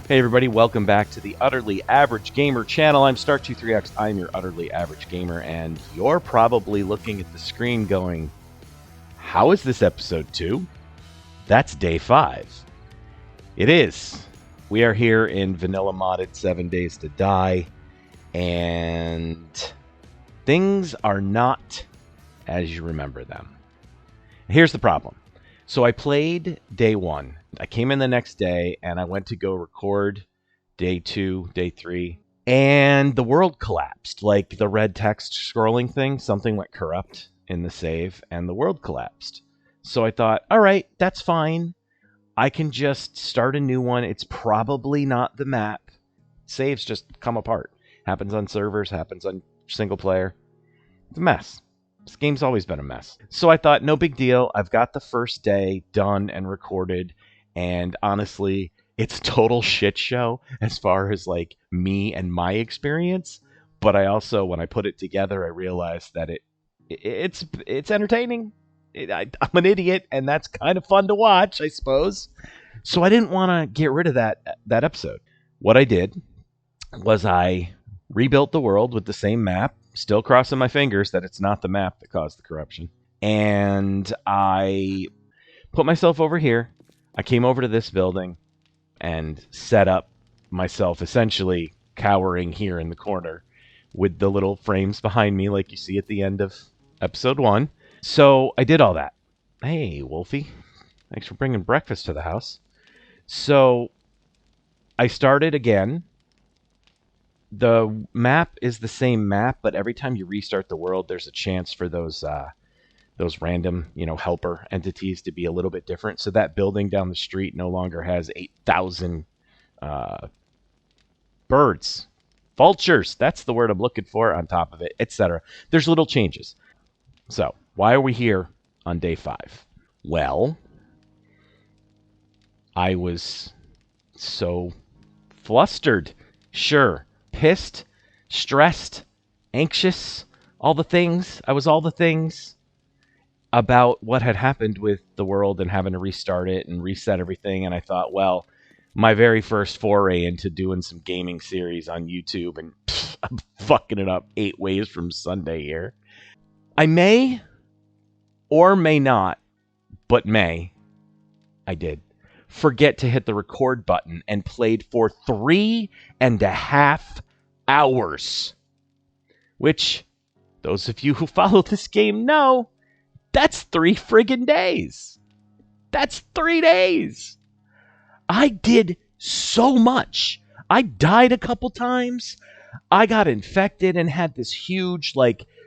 Hey everybody, welcome back to the Utterly Average Gamer channel. I'm Stark23x, I'm your Utterly Average Gamer, and you're probably looking at the screen going, how is this episode 2? That's day 5. It is. We are here in vanilla modded 7 Days to Die, and things are not as you remember them. Here's the problem. So I played day 1. I came in the next day and I went to go record day 2, day 3, and the world collapsed. Like the red text scrolling thing, something went corrupt in the save and the world collapsed. So I thought, all right, that's fine. I can just start a new one. It's probably not the map. Saves just come apart. Happens on servers, happens on single player. It's a mess. This game's always been a mess. So I thought, no big deal. I've got the first day done and recorded. And honestly, it's a total shit show as far as like me and my experience. But I also, when I put it together, I realized that it's entertaining. I'm an idiot, and that's kind of fun to watch, I suppose. So I didn't want to get rid of that episode. What I did was I rebuilt the world with the same map. Still crossing my fingers that it's not the map that caused the corruption. And I put myself over here. I came over to this building and set up myself essentially cowering here in the corner with the little frames behind me like you see at the end of episode 1. So I did all that. Hey, Wolfie. Thanks for bringing breakfast to the house. So I started again. The map is the same map, but every time you restart the world, there's a chance for those random, helper entities to be a little bit different. So that building down the street no longer has 8,000 birds, vultures. That's the word I'm looking for. On top of it, etc. There's little changes. So why are we here on day 5? Well, I was so flustered. Sure. Pissed, stressed, anxious, all the things. I was all the things about what had happened with the world and having to restart it and reset everything. And I thought, well, my very first foray into doing some gaming series on YouTube, and I'm fucking it up 8 ways from Sunday here. I may or may not, but I did forget to hit the record button and played for 3.5 hours. Which, those of you who follow this game know, that's 3 friggin' days. That's 3 days. I did so much. I died a couple times. I got infected and had this huge,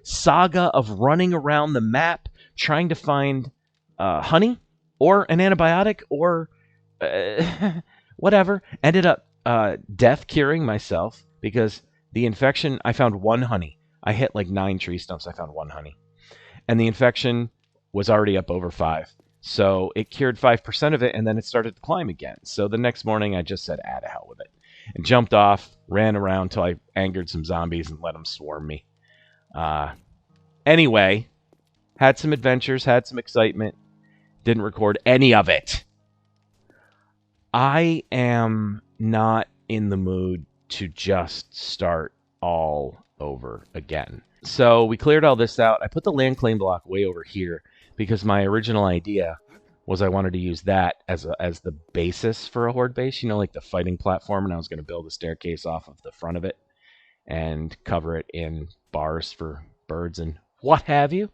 saga of running around the map trying to find honey or an antibiotic or whatever. Ended up death curing myself because the infection, I found 1 honey. I hit 9 tree stumps. I found 1 honey. And the infection was already up over 5. So it cured 5% of it, and then it started to climb again. So the next morning, I just said, to hell with it. And jumped off, ran around till I angered some zombies and let them swarm me. Anyway, had some adventures, had some excitement. Didn't record any of it. I am not in the mood to just start all over again. So we cleared all this out. I put the land claim block way over here because my original idea was I wanted to use that as the basis for a horde base, like the fighting platform, and I was going to build a staircase off of the front of it and cover it in bars for birds and what have you.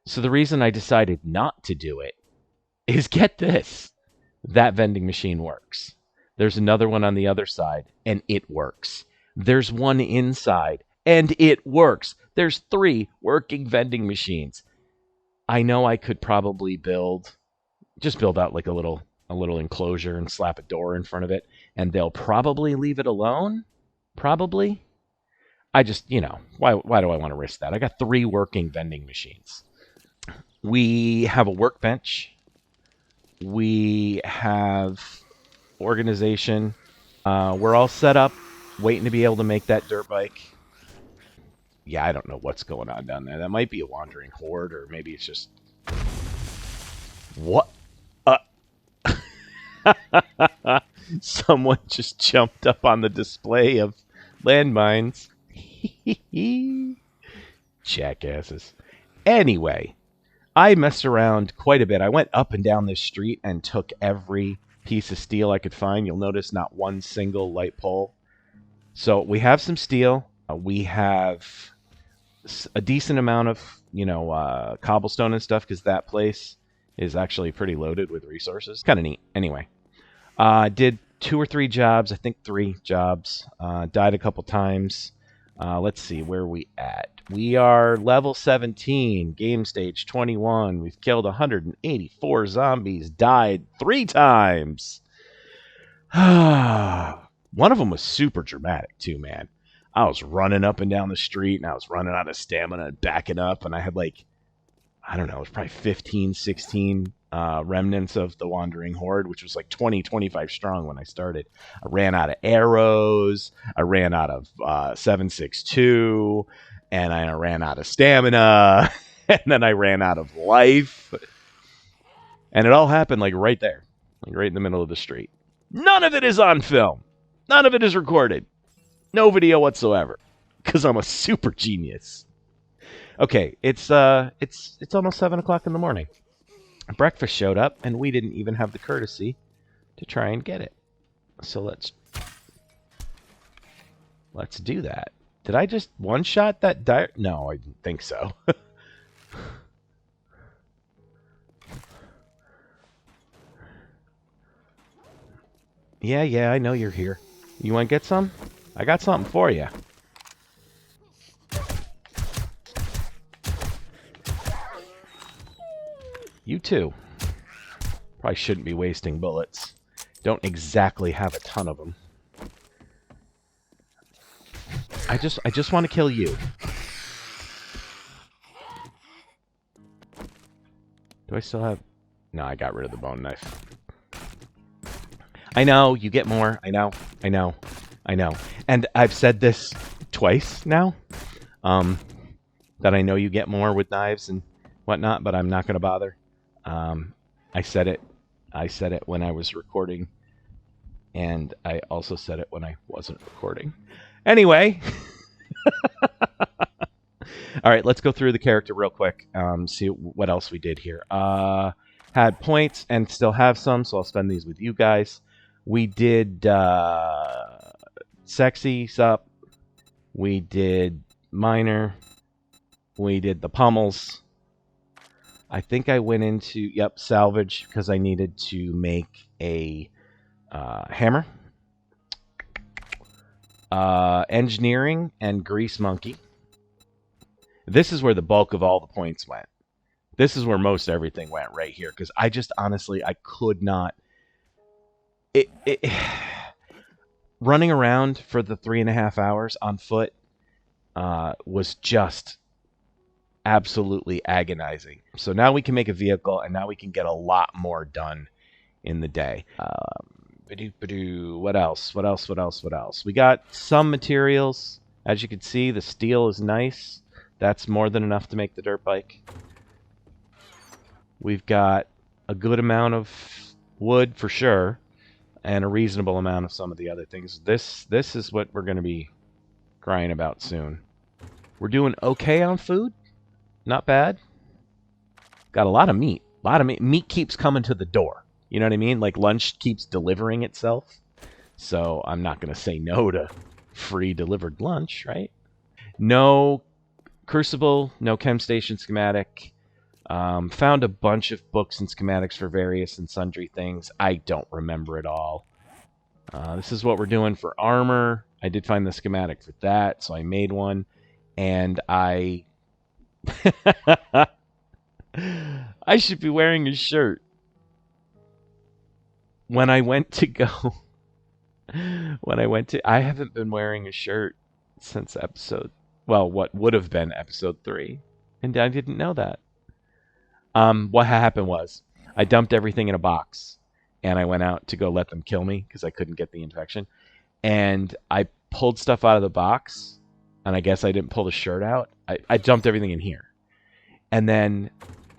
So the reason I decided not to do it is, get this, that vending machine works. There's another one on the other side, and it works. There's one inside, and it works. There's 3 working vending machines. I know I could probably build out a little enclosure and slap a door in front of it, and they'll probably leave it alone. Probably. I just, why do I want to risk that? I got 3 working vending machines. We have a workbench. We have organization. We're all set up, waiting to be able to make that dirt bike. Yeah, I don't know what's going on down there. That might be a wandering horde, or maybe it's just... What? Someone just jumped up on the display of landmines. Jackasses. Anyway, I messed around quite a bit. I went up and down this street and took every piece of steel I could find. You'll notice not one single light pole. So we have some steel. We have a decent amount of, cobblestone and stuff, because that place is actually pretty loaded with resources. Kind of neat. Anyway, did 2 or 3 jobs. I think 3 jobs. Died a couple times. Let's see, where are we at? We are level 17, game stage 21. We've killed 184 zombies, died 3 times. One of them was super dramatic too, man. I was running up and down the street, and I was running out of stamina and backing up, and I had it was probably 15, 16 remnants of the Wandering Horde, which was 20, 25 strong when I started. I ran out of arrows. I ran out of 7.62, and I ran out of stamina, and then I ran out of life. And it all happened right there, right in the middle of the street. None of it is on film. None of it is recorded. No video whatsoever, because I'm a super genius. Okay, it's almost 7 o'clock in the morning. Breakfast showed up, and we didn't even have the courtesy to try and get it. So let's do that. Did I just one-shot that dire? No, I didn't think so. Yeah, I know you're here. You want to get some? I got something for you. You too. Probably shouldn't be wasting bullets. Don't exactly have a ton of them. I just want to kill you. Do I still have... No, I got rid of the bone knife. I know, you get more. I know. And I've said this twice now, that I know you get more with knives and whatnot, but I'm not going to bother. I said it when I was recording, and I also said it when I wasn't recording. Anyway. All right, let's go through the character real quick, see what else we did here. Had points and still have some, so I'll spend these with you guys. We did sexy sup. We did minor. We did the pummels. I think I went into, salvage, because I needed to make a hammer. Engineering and grease monkey. This is where the bulk of all the points went. This is where most everything went, right here, because I just honestly, I could not. Running around for the 3.5 hours on foot was just absolutely agonizing. So now we can make a vehicle, and now we can get a lot more done in the day. What else? We got some materials. As you can see, the steel is nice. That's more than enough to make the dirt bike. We've got a good amount of wood for sure, and a reasonable amount of some of the other things. This is what we're going to be crying about soon. We're doing okay on food. Not bad. Got a lot of meat. Meat keeps coming to the door. You know what I mean? Lunch keeps delivering itself. So I'm not going to say no to free delivered lunch, right? No Crucible, no Chem Station schematic. Found a bunch of books and schematics for various and sundry things. I don't remember it all. This is what we're doing for armor. I did find the schematic for that, so I made one. And I should be wearing a shirt. When I went to go... I haven't been wearing a shirt since what would have been episode 3. And I didn't know that. What happened was, I dumped everything in a box, and I went out to go let them kill me, because I couldn't get the infection. And I pulled stuff out of the box, and I guess I didn't pull the shirt out. I dumped everything in here. And then,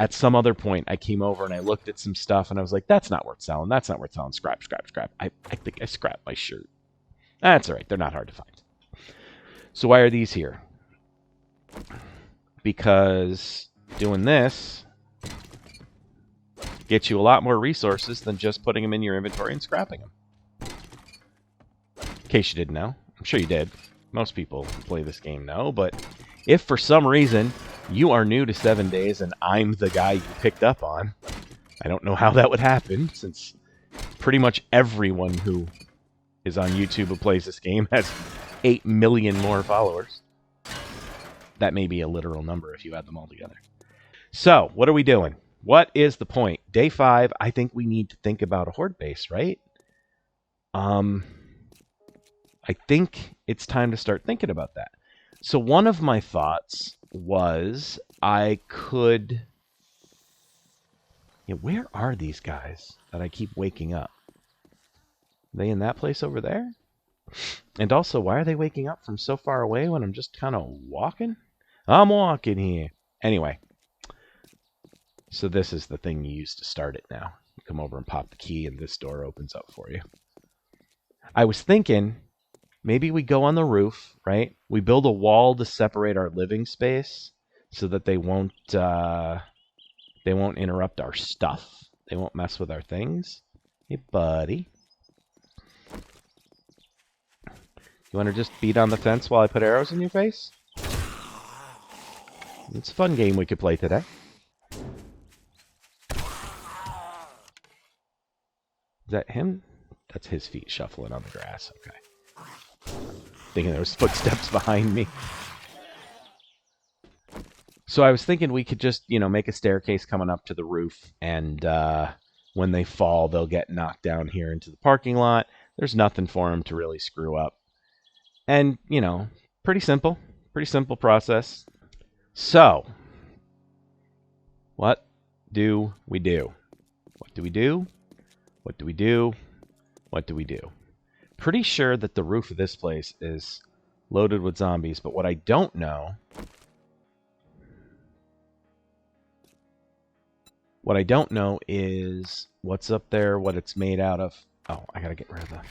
at some other point, I came over and I looked at some stuff and I was like, that's not worth selling. That's not worth selling. Scrap, scrap, scrap. I think I scrapped my shirt. That's all right. They're not hard to find. So why are these here? Because doing this gets you a lot more resources than just putting them in your inventory and scrapping them. In case you didn't know. I'm sure you did. Most people who play this game know, but if for some reason you are new to 7 days and I'm the guy you picked up on, I don't know how that would happen, since pretty much everyone who is on YouTube who plays this game has 8 million more followers. That may be a literal number if you add them all together. So, what are we doing? What is the point? Day 5, I think we need to think about a horde base, right? I think it's time to start thinking about that. So one of my thoughts was I could... Yeah, where are these guys that I keep waking up? Are they in that place over there? And also, why are they waking up from so far away when I'm just kind of walking? I'm walking here. Anyway. So this is the thing you use to start it now. You come over and pop the key and this door opens up for you. I was thinking maybe we go on the roof, right? We build a wall to separate our living space so that they won't interrupt our stuff. They won't mess with our things. Hey, buddy. You want to just beat on the fence while I put arrows in your face? It's a fun game we could play today. Is that him? That's his feet shuffling on the grass. Okay. Thinking there was footsteps behind me. So I was thinking we could just, make a staircase coming up to the roof, and when they fall, they'll get knocked down here into the parking lot. There's nothing for them to really screw up. And, pretty simple process. So, what do we do? What do we do? What do we do? What do we do? Pretty sure that the roof of this place is loaded with zombies, but what I don't know... What I don't know is what's up there, what it's made out of. Oh, I gotta get rid of the...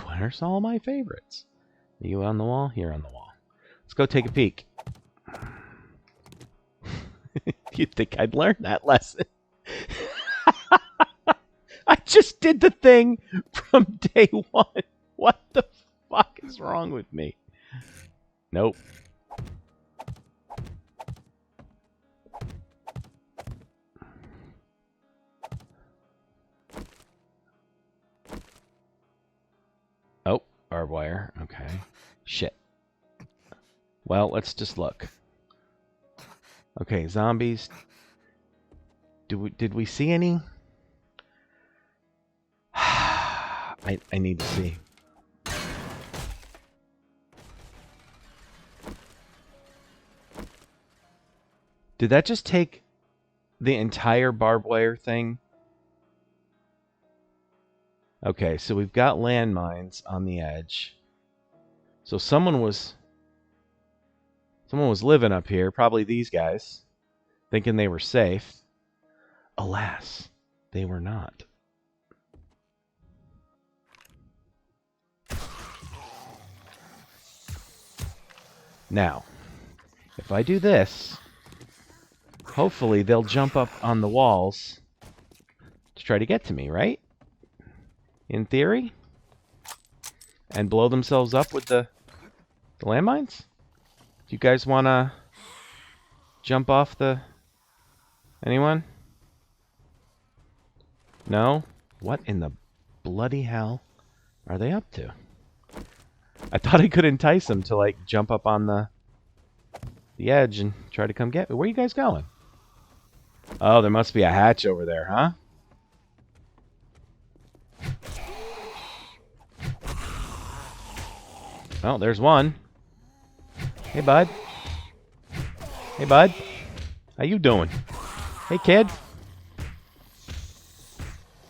Where's all my favorites? Are you on the wall? Here on the wall. Let's go take a peek. You'd think I'd learn that lesson. I just did the thing from day 1. What the fuck is wrong with me? Nope. Oh, barbed wire. Okay. Shit. Well, let's just look. Okay, zombies. Did we see any? I need to see. Did that just take the entire barbed wire thing? Okay, so we've got landmines on the edge. So someone was living up here, probably these guys, thinking they were safe. Alas, they were not. Now, if I do this, hopefully they'll jump up on the walls to try to get to me, right? In theory? And blow themselves up with the landmines? Do you guys want to jump off the... Anyone? No? What in the bloody hell are they up to? I thought I could entice them to, jump up on the edge and try to come get me. Where are you guys going? Oh, there must be a hatch over there, huh? Well, there's one. Hey, bud. Hey, bud. How you doing? Hey, kid.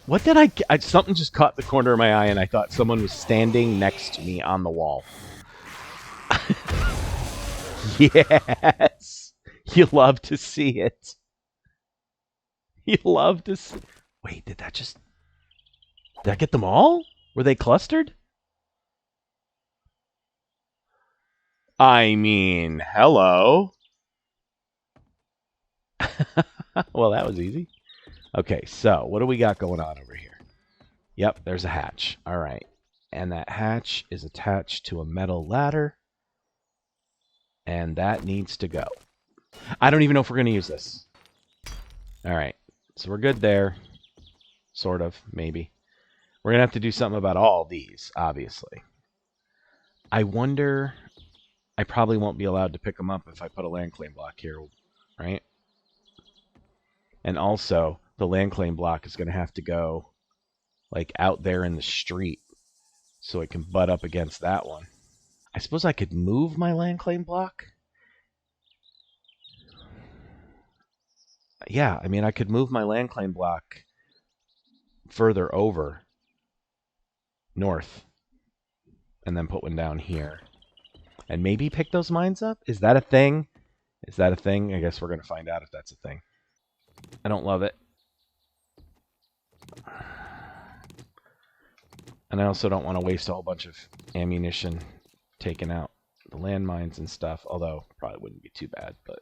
What did I... Something just caught the corner of my eye, and I thought someone was standing next to me on the wall. Yes! You love to see it. You love to see... Wait, did that get them all? Were they clustered? I mean, hello. Well, that was easy. Okay, so what do we got going on over here? Yep, there's a hatch. All right. And that hatch is attached to a metal ladder. And that needs to go. I don't even know if we're going to use this. All right. So we're good there. Sort of, maybe. We're going to have to do something about all these, obviously. I wonder... I probably won't be allowed to pick them up if I put a land claim block here, right? And also, the land claim block is going to have to go like out there in the street so it can butt up against that one. I suppose I could move my land claim block. Yeah, I mean, I could move my land claim block further over north and then put one down here. And maybe pick those mines up? Is that a thing? Is that a thing? I guess we're going to find out if that's a thing. I don't love it. And I also don't want to waste a whole bunch of ammunition taking out the landmines and stuff, although probably wouldn't be too bad. But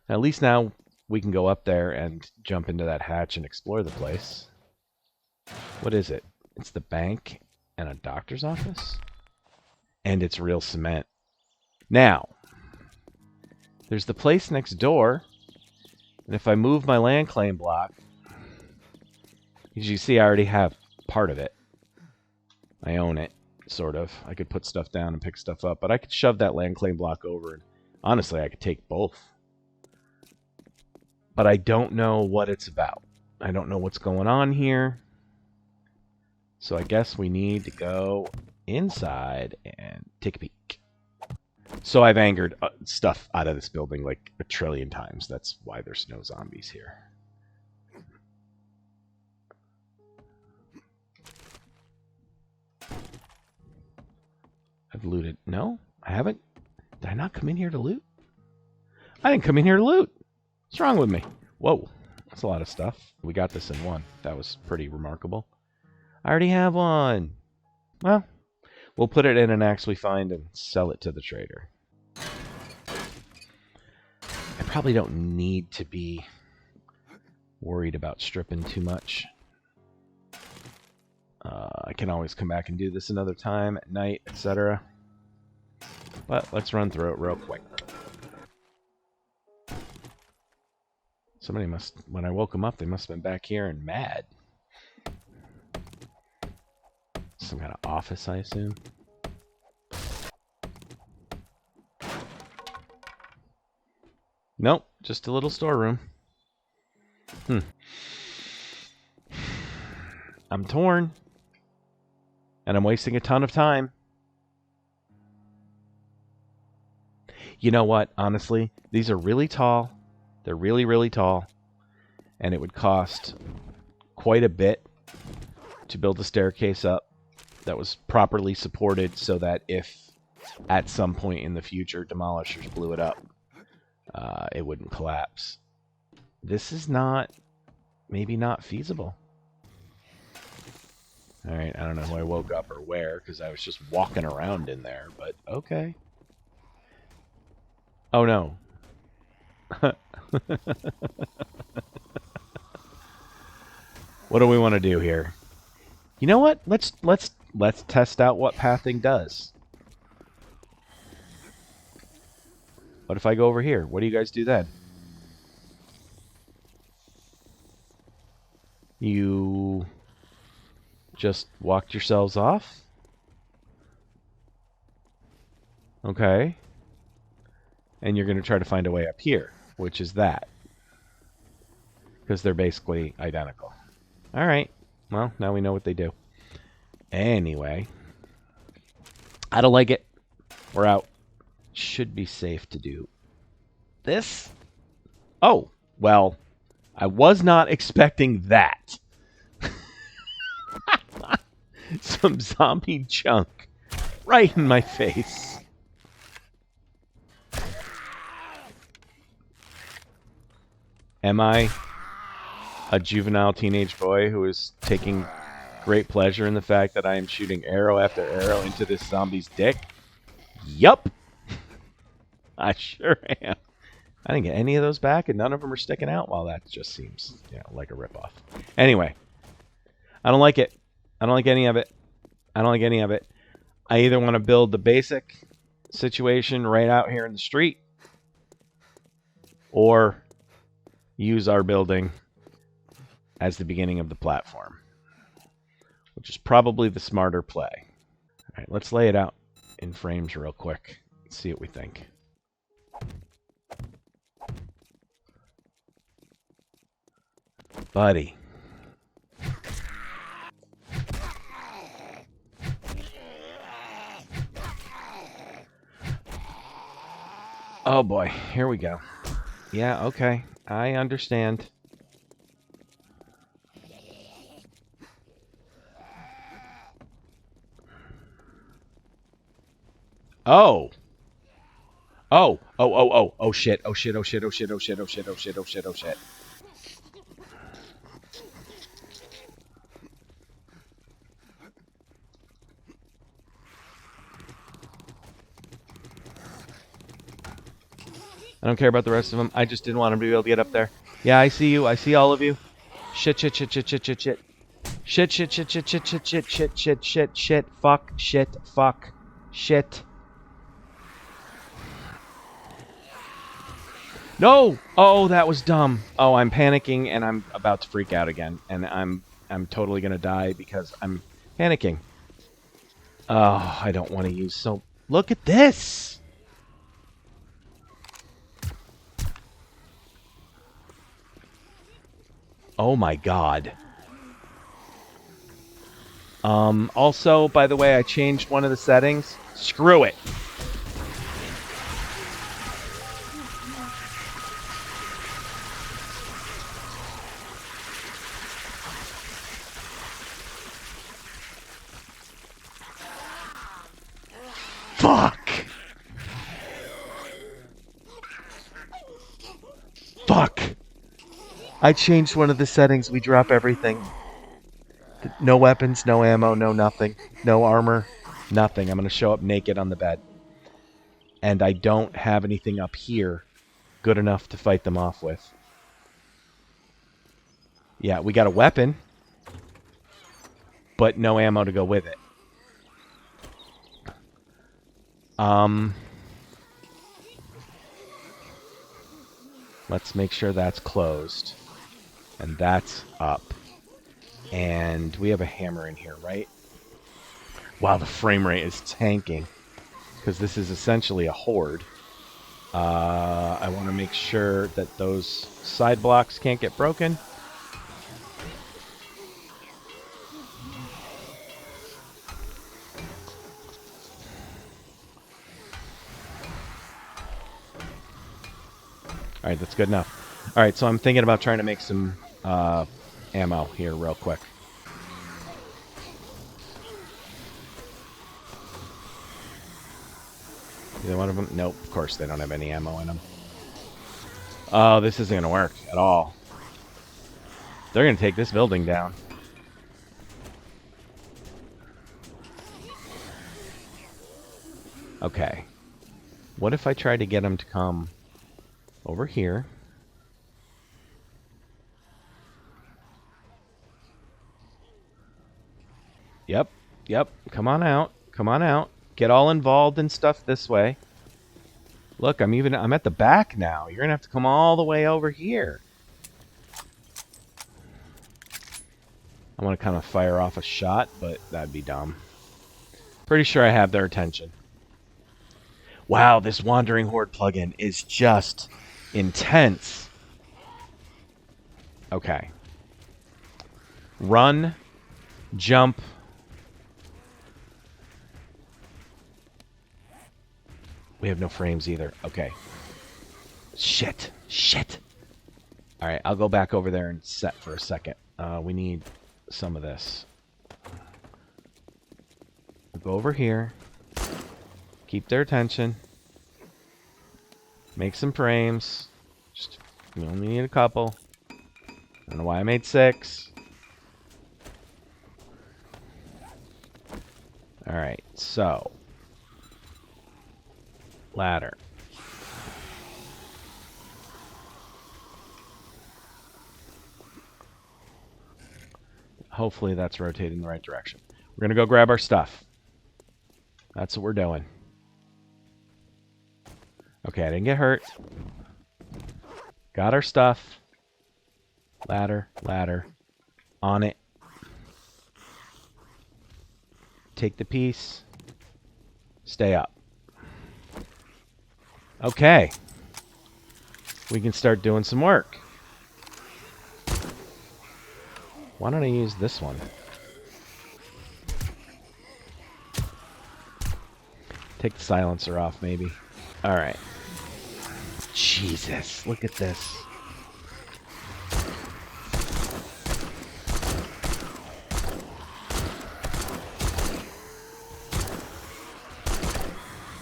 at least now we can go up there and jump into that hatch and explore the place. What is it? It's the bank and a doctor's office? And it's real cement. Now, there's the place next door. And if I move my land claim block, as you see, I already have part of it. I own it, sort of. I could put stuff down and pick stuff up, but I could shove that land claim block over. And honestly, I could take both. But I don't know what it's about. I don't know what's going on here. So I guess we need to go inside and take a peek. So I've angered stuff out of this building like a trillion times. That's why there's no zombies here. I've looted. No, I haven't. Did I not come in here to loot? I didn't come in here to loot. What's wrong with me? Whoa, that's a lot of stuff. We got this in one. That was pretty remarkable. I already have one. Well, we'll put it in an axe we find and sell it to the trader. I probably don't need to be worried about stripping too much. I can always come back and do this another time at night, etc. But let's run through it real quick. Somebody must, when I woke them up, they must have been back here and mad. Some kind of office, I assume. Nope, just a little storeroom. I'm torn. And I'm wasting a ton of time. You know what? Honestly, these are really tall. They're really, really tall. And it would cost quite a bit to build a staircase up that was properly supported so that if at some point in the future demolishers blew it up, it wouldn't collapse. This is maybe not feasible. All right, I don't know who I woke up or where because I was just walking around in there, but okay. Oh no. What do we want to do here? You know what? Let's test out what pathing does. What if I go over here? What do you guys do then? You just walked yourselves off? Okay. And you're going to try to find a way up here, which is that. Because they're basically identical. All right. Well, now we know what they do. Anyway. I don't like it. We're out. Should be safe to do this. Oh, well, I was not expecting that. Some zombie junk right in my face. Am I a juvenile teenage boy who is taking great pleasure in the fact that I am shooting arrow after arrow into this zombie's dick? Yup. I sure am. I didn't get any of those back, and none of them are sticking out. Well, that just seems, like a ripoff. Anyway, I don't like it. I don't like any of it. I don't like any of it. I either want to build the basic situation right out here in the street, or use our building as the beginning of the platform, which is probably the smarter play. All right, let's lay it out in frames real quick. Let's see what we think. Buddy. Oh boy, here we go. Yeah, okay. I understand. Oh. Oh shit. Oh shit. Oh shit. Oh shit. Oh shit. Oh shit. Oh shit. Oh shit. Oh shit. I don't care about the rest of them. I just didn't want him to be able to get up there. Yeah, I see you. I see all of you. Shit, shit, shit, shit, shit, shit, shit. Shit, shit, shit, shit, shit, shit, shit, shit, shit, shit, shit, fuck, shit, fuck, shit. No! Oh, that was dumb. Oh, I'm panicking and I'm about to freak out again. And I'm totally gonna die because I'm panicking. Oh, I don't want to use so... Look at this! Oh my god. Also, by the way, I changed one of the settings. Screw it. Fuck. Fuck. I changed one of the settings. We drop everything. No weapons, no ammo, no nothing. No armor, nothing. I'm going to show up naked on the bed. And I don't have anything up here good enough to fight them off with. Yeah, we got a weapon, but no ammo to go with it. Let's make sure that's closed. And that's up. And we have a hammer in here, right? Wow, the frame rate is tanking. Because this is essentially a horde. I want to make sure that those side blocks can't get broken. Alright, that's good enough. Alright, so I'm thinking about trying to make some ammo here real quick. Either one of them? Nope, of course they don't have any ammo in them. Oh, this isn't going to work at all. They're going to take this building down. Okay. What if I try to get them to come over here? Yep, yep. Come on out. Come on out. Get all involved in stuff this way. Look, I'm at the back now. You're going to have to come all the way over here. I want to kind of fire off a shot, but that'd be dumb. Pretty sure I have their attention. Wow, this Wandering Horde plugin is just intense. Okay. Run, jump. We have no frames either. Okay. Shit. Shit. Alright, I'll go back over there and set for a second. We need some of this. We'll go over here. Keep their attention. Make some frames. Just We only need a couple. I don't know why I made 6. Alright, so. Ladder. Hopefully that's rotating in the right direction. We're going to go grab our stuff. That's what we're doing. Okay, I didn't get hurt. Got our stuff. Ladder, ladder. On it. Take the piece. Stay up. Okay. We can start doing some work. Why don't I use this one? Take the silencer off, maybe. Alright. Jesus, look at this.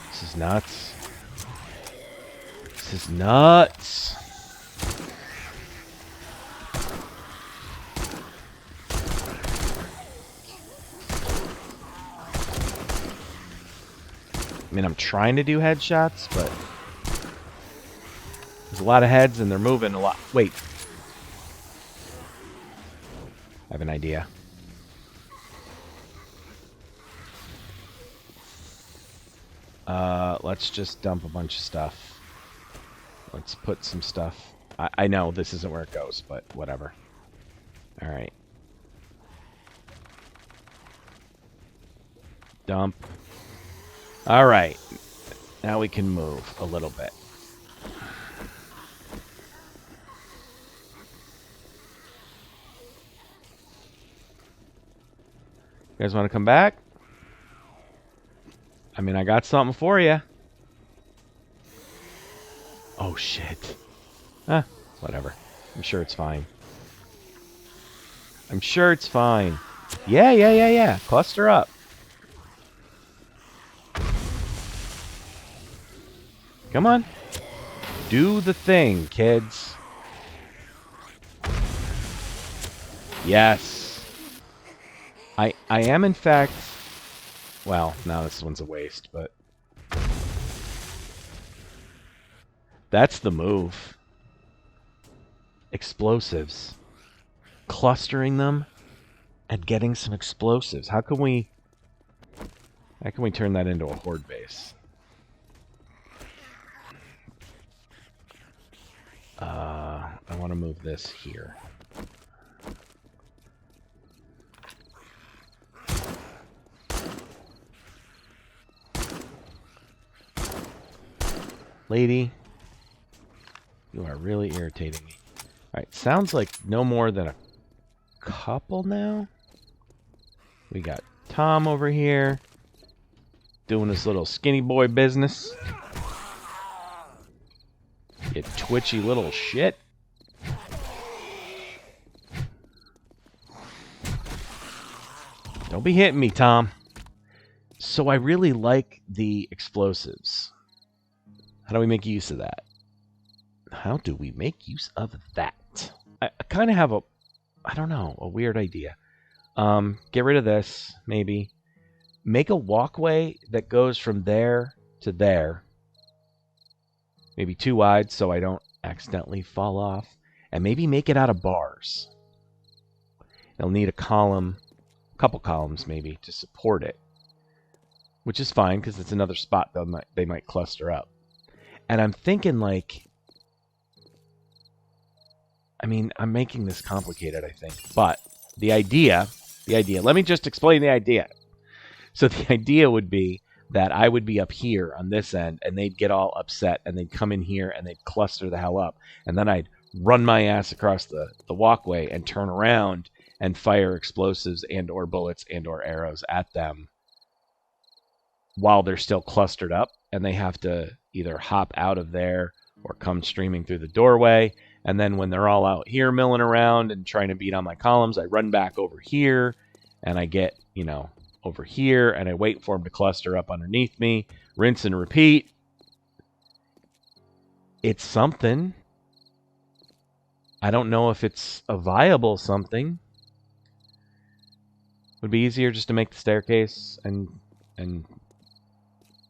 This is nuts. This is nuts. I mean, I'm trying to do headshots, but there's a lot of heads and they're moving a lot. Wait. I have an idea. Let's just dump a bunch of stuff. Let's put some stuff. I know this isn't where it goes, but whatever. Alright. Dump. Alright. Now we can move a little bit. You guys want to come back? I mean, I got something for you. Oh, shit. Ah, whatever. I'm sure it's fine. I'm sure it's fine. Yeah. Cluster up. Come on. Do the thing, kids. Yes. I am, in fact... Well, now this one's a waste, but... That's the move. Explosives. Clustering them and getting some explosives. How can we turn that into a horde base? I want to move this here. Lady, you are really irritating me. Alright, sounds like no more than a couple now. We got Tom over here doing his little skinny boy business. You twitchy little shit. Don't be hitting me, Tom. So I really like the explosives. How do we make use of that? How do we make use of that? I kind of have I don't know, a weird idea. Get rid of this, maybe. Make a walkway that goes from there to there. Maybe too wide so I don't accidentally fall off. And maybe make it out of bars. It'll need a column, a couple columns maybe, to support it. Which is fine, because it's another spot they might cluster up. And I'm thinking, like... I mean, I'm making this complicated, I think. But the idea... Let me just explain the idea. So the idea would be that I would be up here on this end, and they'd get all upset, and they'd come in here, and they'd cluster the hell up. And then I'd run my ass across the walkway and turn around and fire explosives and or bullets and or arrows at them while they're still clustered up, and they have to either hop out of there or come streaming through the doorway. And then when they're all out here milling around and trying to beat on my columns, I run back over here, and I get, over here, and I wait for them to cluster up underneath me. Rinse and repeat. It's something. I don't know if it's a viable something. Would it be easier just to make the staircase and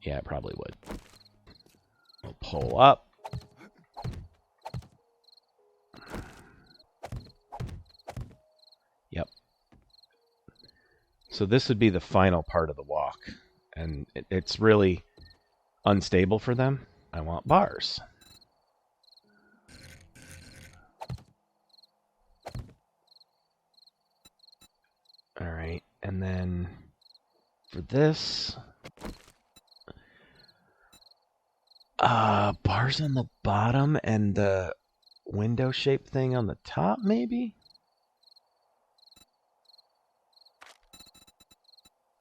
yeah, it probably would. We'll pull up. Yep. So this would be the final part of the walk, and it's really unstable for them. I want bars. All right, and then for this, bars on the bottom and the window shaped thing on the top, maybe?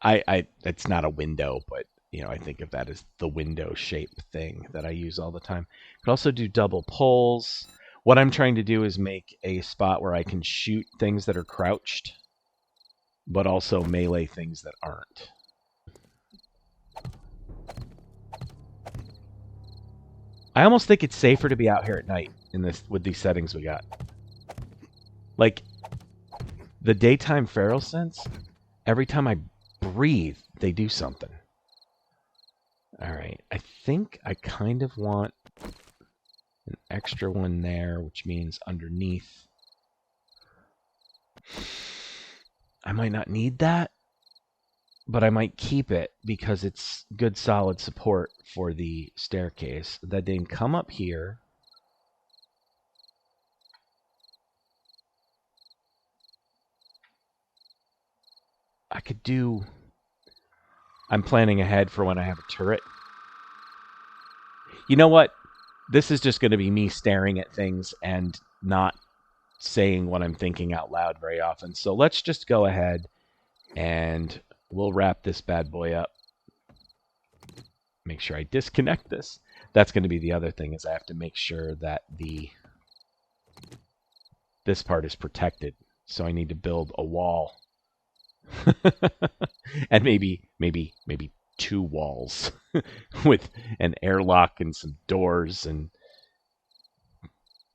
It's not a window, but you know, I think of that as the window shape thing that I use all the time. Could also do double pulls. What I'm trying to do is make a spot where I can shoot things that are crouched, but also melee things that aren't. I almost think it's safer to be out here at night in this with these settings we got. Like the daytime feral sense, every time I breathe, they do something. All right, I think I kind of want an extra one there, which means underneath. I might not need that, but I might keep it because it's good solid support for the staircase. That they can come up here. I could do... I'm planning ahead for when I have a turret. You know what? This is just going to be me staring at things and not saying what I'm thinking out loud very often. So let's just go ahead and we'll wrap this bad boy up. Make sure I disconnect this. That's going to be the other thing, is I have to make sure that this part is protected. So I need to build a wall. And maybe 2 walls with an airlock and some doors, and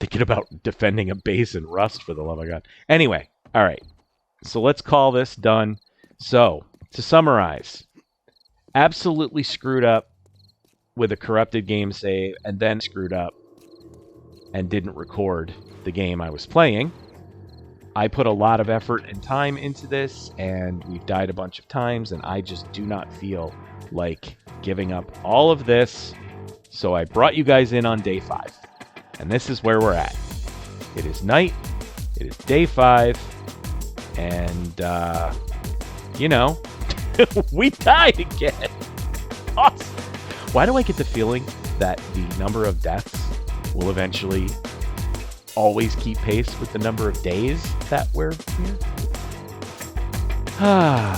thinking about defending a base in Rust, for the love of God. Anyway, all right. So let's call this done. So to summarize, absolutely screwed up with a corrupted game save, and then screwed up and didn't record the game I was playing. I put a lot of effort and time into this, and we've died a bunch of times, and I just do not feel like giving up all of this. So I brought you guys in on day 5, and this is where we're at. It is night, it is day 5, and, you know, we died again. Awesome. Why do I get the feeling that the number of deaths will eventually always keep pace with the number of days that we're here?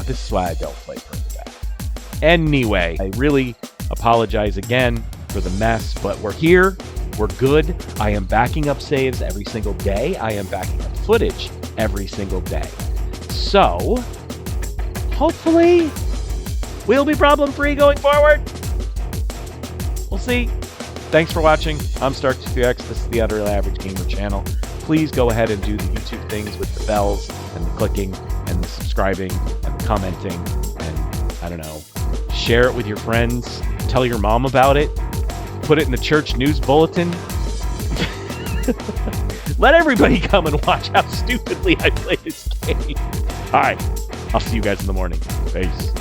This is why I don't play Compopack. Anyway, I really apologize again for the mess, but we're here. We're good. I am backing up saves every single day. I am backing up footage every single day. So, hopefully, we'll be problem-free going forward. We'll see. Thanks for watching. I'm Stark23x. This is the Utterly Average Gamer channel. Please go ahead and do the YouTube things with the bells and the clicking and the subscribing and the commenting and, I don't know, share it with your friends. Tell your mom about it. Put it in the church news bulletin. Let everybody come and watch how stupidly I play this game. All right. I'll see you guys in the morning. Peace.